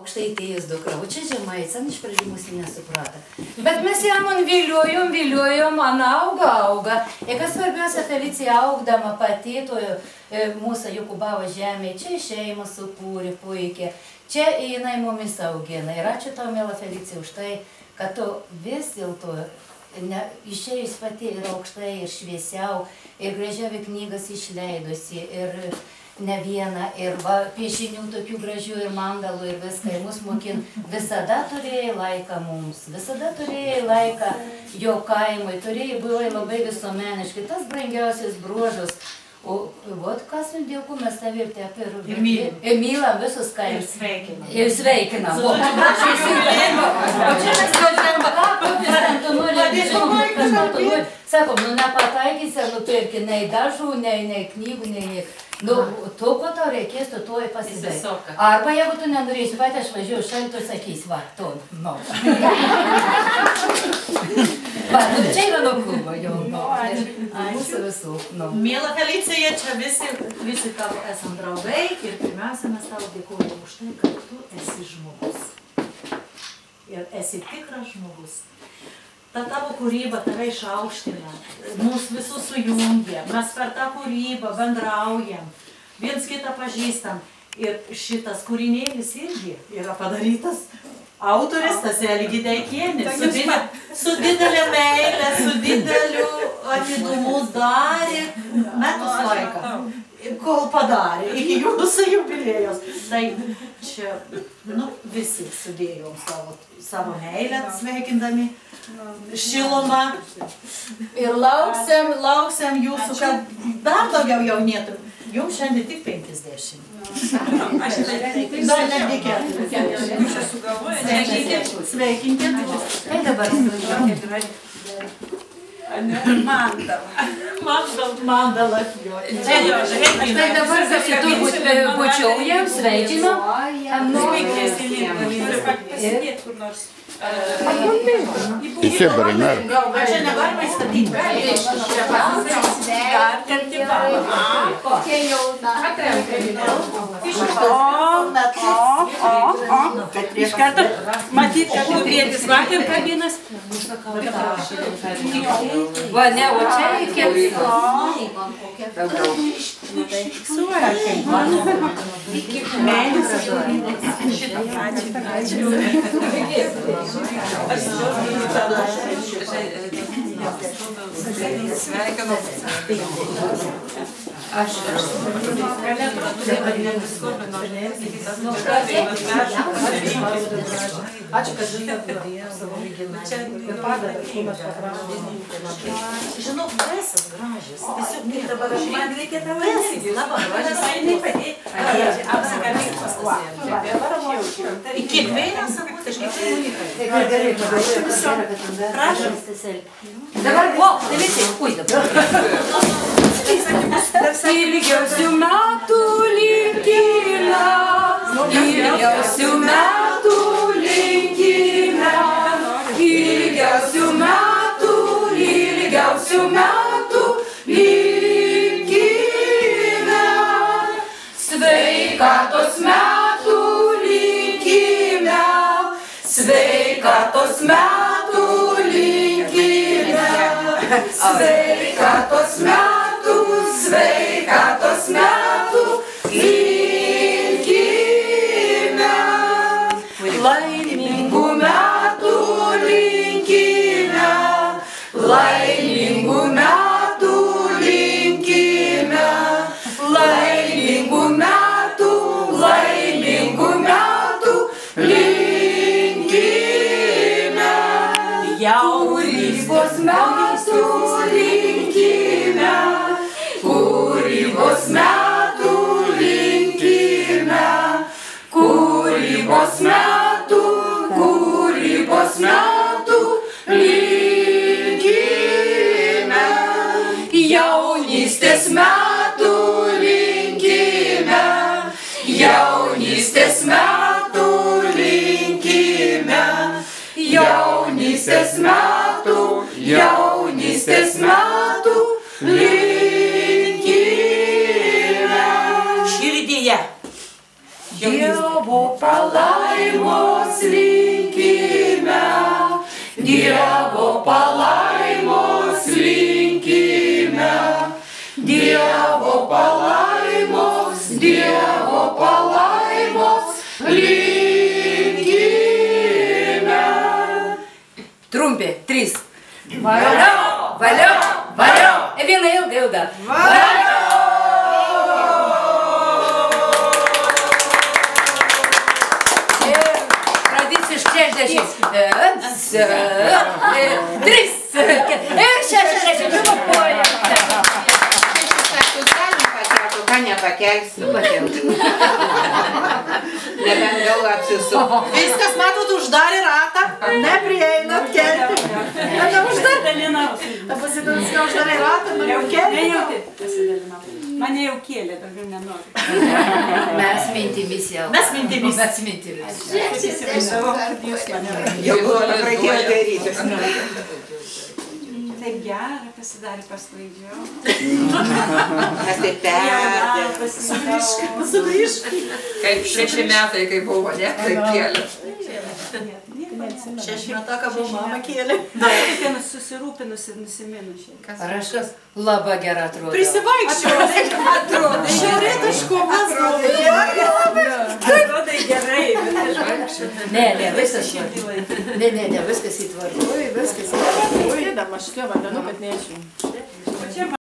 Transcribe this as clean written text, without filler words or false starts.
aukštaitijos dukra, o čia žemaitis, iš pradžių mūsų nesuprato. Bet mes ją man viliojom, man auga. Ir kas svarbiausia, Felicija augdama pati, mūsų Jokubavo žemė, čia šeimą sukūrė puikiai, čia jinai mumis augina. Ir ačiū tau, mėla Felicija, už tai, kad tu vis dėlto išėjus pati ir aukštai, ir šviesiau, ir gražiavį knygas išleidusi, ir ne vieną, ir piešinių tokių gražių, ir mandalų, ir viską, ir mus mokin. Visada turėjai laiką mums, visada turėjai laiką jo kaimui, buvai labai visuomeniškai, tas brangiausias bruožas. O vot kas dėkų mes tavi ir taip ir mylam visus kaimus. Ir sveikinam. O čia mes važiuojam ką, tu nori, žinoma, sakom, nepataikysi, ar nupirki nei dažų, nei knygų, nei... Nu, tu, ko tau reikės, tu tuoj pasidaryti. Arba jeigu tu nenorėsi pati, aš važiuoju šalį, tu sakys, va, tu, nu. Va, nu, čia yra nuo klubo, jau, nu, mūsų visų, nu. Miela Felicija, čia visi tavo esam draugai ir pirmiausia, mes tau dėkojame už tai, kad tu esi žmogus. Ir esi tikras žmogus. Ta tavo kūryba tave išaukština, mus visus sujungia, mes per tą kūrybą bendraujam, viens kitą pažįstam. Ir šitas kūrinėlis irgi yra padarytas autorės, tas Elgi Deikienis, su didelė meilė, su dideliu atidumu darė metus laiką, kol padarė, iki jūsų jubilėjos. Tai čia, nu, visi sudėjom savo meilę, sveikindami šilumą ir lauksim jūsų, kad dar daugiau jaunėtų. Jums šiandien tik 50. Dar netgi 40. Jūs esu galvoja. Sveikinkit. Tai dabar Mandala. Tai dabar visi turbūt bučiaujam, sveikinam. Į Sibirą, ne? Čia negalima įstatyti. Kokia jauna. Iš karto matyt, kad Gabrielius vakar kabinas. Va, ne, o čia reikės. Sveikinu. Aš Ačiū, kad žinote savo lyginimą ir padarė, kūnas paprašė. Žinau, visas gražis. Tiesiog dabar man reikia tavo visgi. Labai, aš nepadėjau. Apsikabink pastasėjom. Į kiekvieną savotiškai gerai, prašom. Dabar, o, Felicija, ui, dabar. Ilgiausių metų linkime, ilgiausių metų linkime, ilgiausių metų linkime, sveikatos metų linkime, sveikatos metų linkime, sveikatos metų linkime, laimingų metų linkime, laimingų metų linkime, laimingų metų linkime, kūrybos metų linkime, kūrybos metų linkime, kūrybos metų linkime, jaunystės metų linkime, jaunystės metų linkime, jaunystės metų linkime. Širdyje. Dievo palaimą palaimos linkime, Dievo palaimos linkime, Dievo palaimos linkime. Trumpi, 3. Valio, valio, valio. Viena ilga. Valio! Tradiciškai 60. 3. Ir 60. Koja. Ką nepakelsiu? Nebent gal apsisuku. Viskas, matot, uždarė ratą, neprieinat kelti. Neuždarė. Ta pasidalinska uždarė ratą, norėjau kelti. Ne jau taip pasidalinau. Mane jau kėlė, daugiau nenoriu. Mes mintimis jau. Mes mintimis. Jau pradėjo darytis. Taip gera pasidarė pasklaidžiau. Mes taip perdė. Sugrįžk. Kaip 6 metai, kai buvo, ne? Taip kėlė. 6 metą, ką buvo mama kėlė. Tokia susirūpinusi ir nusiminusi. Raškas labai gerai atrodo. Prisivaikščiau. Atrodo. Šiaurėtiško atrodė. Atrodo gerai. Ne, viskas įtvarkoj. Ne, viskas įtvarkoj. Oi, dama, šitie vandenų, kad nežiūrėjau.